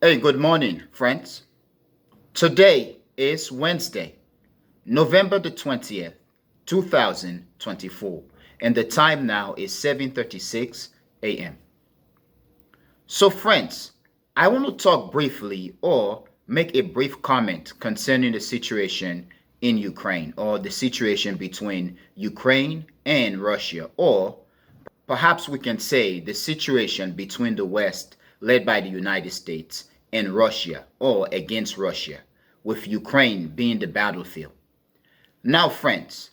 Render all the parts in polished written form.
Hey, good morning, friends. Today is Wednesday, November the 20th, 2024, and the time now is 7:36 a.m. So, friends, I want to talk briefly or make a brief comment concerning the situation in Ukraine or the situation between Ukraine and Russia, or perhaps we can say the situation between the West, led by the United States, and Russia, or against Russia, with Ukraine being the battlefield. Now, friends,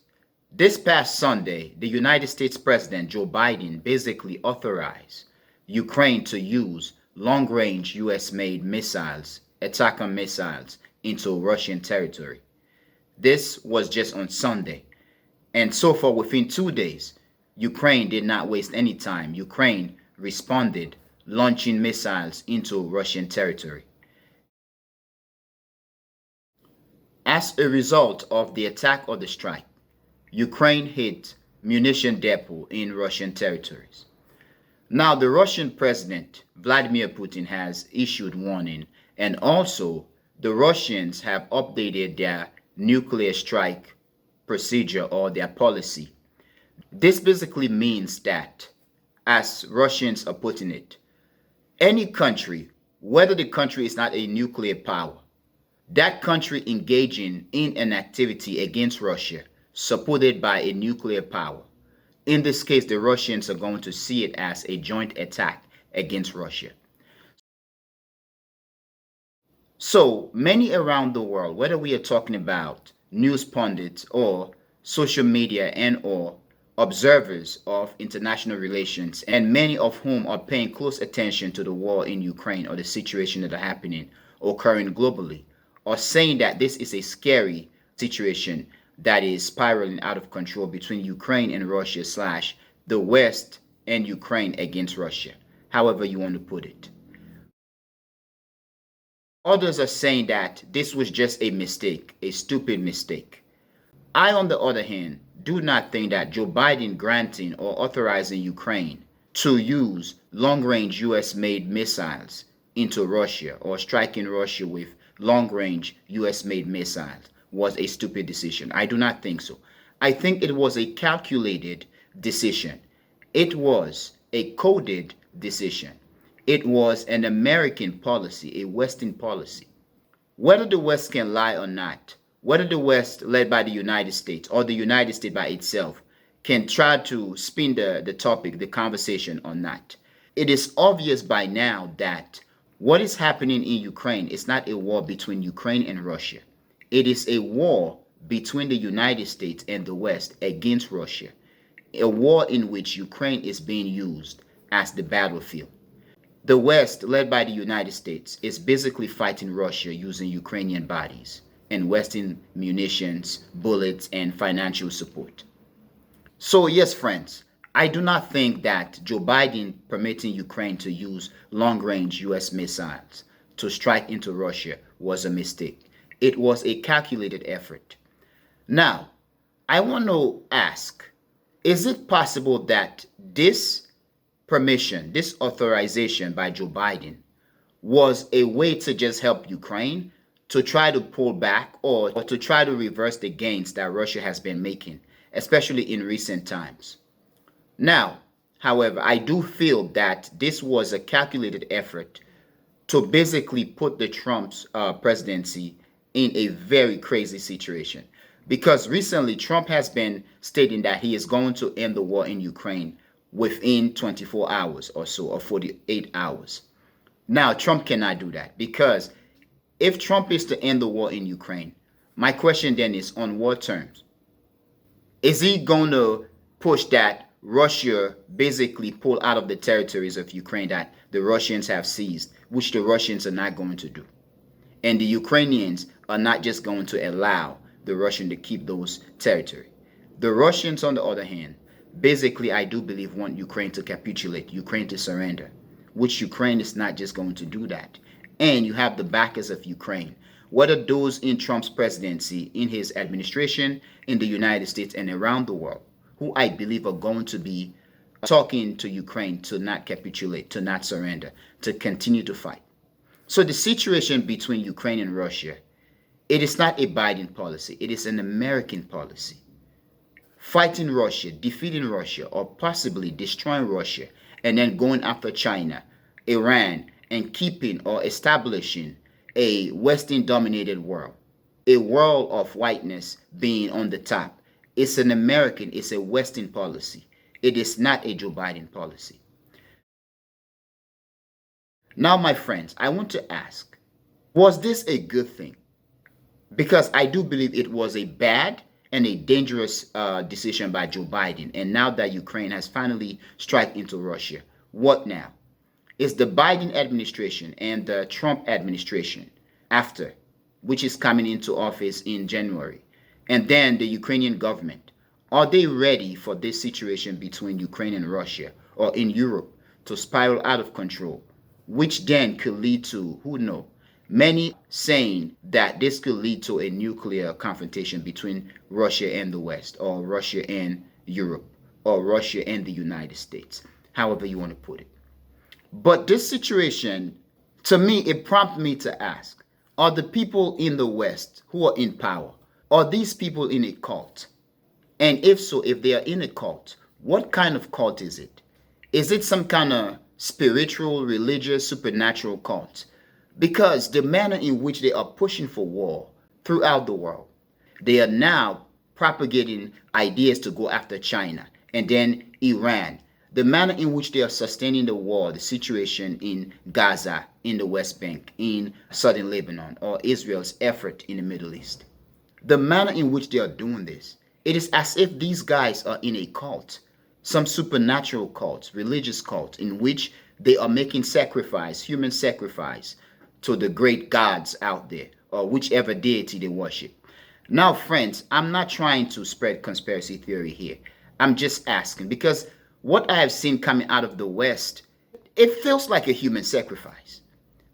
this past Sunday, the United States President Joe Biden basically authorized Ukraine to use long range US made missiles, attacker missiles, into Russian territory. This was just on Sunday. And so far, within 2 days, Ukraine did not waste any time. Ukraine responded, launching missiles into Russian territory. As a result of the attack or the strike, Ukraine hit munition depot in Russian territories. Now, the Russian President Vladimir Putin has issued warning, and also the Russians have updated their nuclear strike procedure or their policy. This basically means that, as Russians are putting it, any country, whether the country is not a nuclear power, that country engaging in an activity against Russia supported by a nuclear power, in this case, the Russians are going to see it as a joint attack against Russia. So many around the world, whether we are talking about news pundits or social media and or observers of international relations, and many of whom are paying close attention to the war in Ukraine or the situation that are happening occurring globally, are saying that this is a scary situation that is spiraling out of control between Ukraine and Russia slash the West and Ukraine against Russia, however you want to put it. Others are saying that this was just a mistake, a stupid mistake. I, on the other hand, do not think that Joe Biden granting or authorizing Ukraine to use long-range US-made missiles into Russia or striking Russia with long-range US-made missiles was a stupid decision. I do not think so. I think it was a calculated decision. It was a coded decision. It was an American policy, a Western policy. Whether the West can lie or not, whether the West, led by the United States, or the United States by itself, can try to spin the topic, the conversation or not, it is obvious by now that what is happening in Ukraine is not a war between Ukraine and Russia. It is a war between the United States and the West against Russia, a war in which Ukraine is being used as the battlefield. The West, led by the United States, is basically fighting Russia using Ukrainian bodies and Western munitions, bullets, and financial support. So, yes, friends, I do not think that Joe Biden permitting Ukraine to use long-range US missiles to strike into Russia was a mistake. It was a calculated effort. Now, I want to ask, is it possible that this permission, this authorization by Joe Biden was a way to just help Ukraine to try to pull back or to try to reverse the gains that Russia has been making, especially in recent times? Now, however, I do feel that this was a calculated effort to basically put the Trump's presidency in a very crazy situation. Because recently, Trump has been stating that he is going to end the war in Ukraine within 24 hours or so, or 48 hours. Now, Trump cannot do that because if Trump is to end the war in Ukraine, my question then is on what terms? Is he going to push that Russia basically pull out of the territories of Ukraine that the Russians have seized, which the Russians are not going to do? And the Ukrainians are not just going to allow the Russian to keep those territories. The Russians, on the other hand, basically, I do believe want Ukraine to capitulate, Ukraine to surrender, which Ukraine is not just going to do that. And you have the backers of Ukraine, whether those in Trump's presidency, in his administration, in the United States and around the world, who I believe are going to be talking to Ukraine to not capitulate, to not surrender, to continue to fight. So the situation between Ukraine and Russia, it is not a Biden policy. It is an American policy. Fighting Russia, defeating Russia, or possibly destroying Russia, and then going after China, Iran, and keeping or establishing a Western-dominated world, a world of whiteness being on the top. It's an American, it's a Western policy. It is not a Joe Biden policy. Now, my friends, I want to ask, was this a good thing? Because I do believe it was a bad and a dangerous decision by Joe Biden. And now that Ukraine has finally struck into Russia, what now? Is the Biden administration and the Trump administration after, which is coming into office in January, and then the Ukrainian government, are they ready for this situation between Ukraine and Russia or in Europe to spiral out of control, which then could lead to, who knows, many saying that this could lead to a nuclear confrontation between Russia and the West, or Russia and Europe, or Russia and the United States, however you want to put it. But this situation, to me, it prompted me to ask, are the people in the West who are in power, are these people in a cult? And if so, if they are in a cult, what kind of cult is it? Is it some kind of spiritual, religious, supernatural cult? Because the manner in which they are pushing for war throughout the world, they are now propagating ideas to go after China and then Iran. The manner in which they are sustaining the war, the situation in Gaza, in the West Bank, in southern Lebanon, or Israel's effort in the Middle East. The manner in which they are doing this, it is as if these guys are in a cult, some supernatural cult, religious cult, in which they are making sacrifice, human sacrifice, to the great gods out there, or whichever deity they worship. Now, friends, I'm not trying to spread conspiracy theory here. I'm just asking, because what I have seen coming out of the West, it feels like a human sacrifice.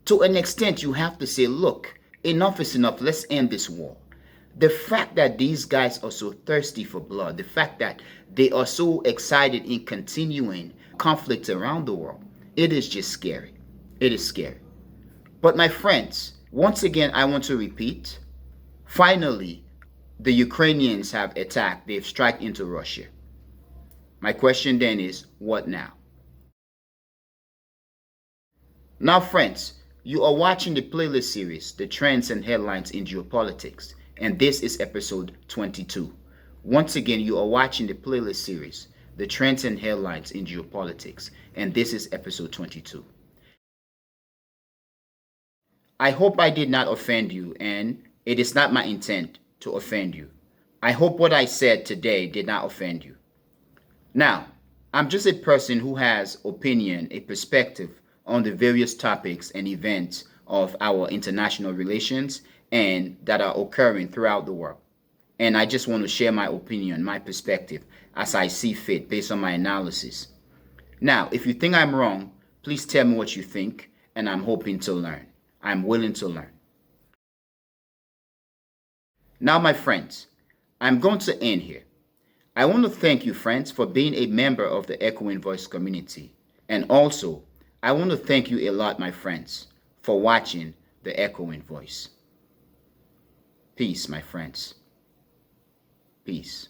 To an extent, you have to say, look, enough is enough. Let's end this war. The fact that these guys are so thirsty for blood, the fact that they are so excited in continuing conflict around the world, it is just scary. It is scary. But my friends, once again, I want to repeat, finally, the Ukrainians have attacked, they've struck into Russia. My question then is, what now? Now, friends, you are watching the playlist series, The Trends and Headlines in Geopolitics, and this is episode 22. Once again, you are watching the playlist series, The Trends and Headlines in Geopolitics, and this is episode 22. I hope I did not offend you, and it is not my intent to offend you. I hope what I said today did not offend you. Now, I'm just a person who has opinion, a perspective on the various topics and events of our international relations and that are occurring throughout the world. And I just want to share my opinion, my perspective, as I see fit based on my analysis. Now, if you think I'm wrong, please tell me what you think, and I'm hoping to learn. I'm willing to learn. Now, my friends, I'm going to end here. I want to thank you, friends, for being a member of the Echoing Voice community. And also, I want to thank you a lot, my friends, for watching the Echoing Voice. Peace, my friends. Peace.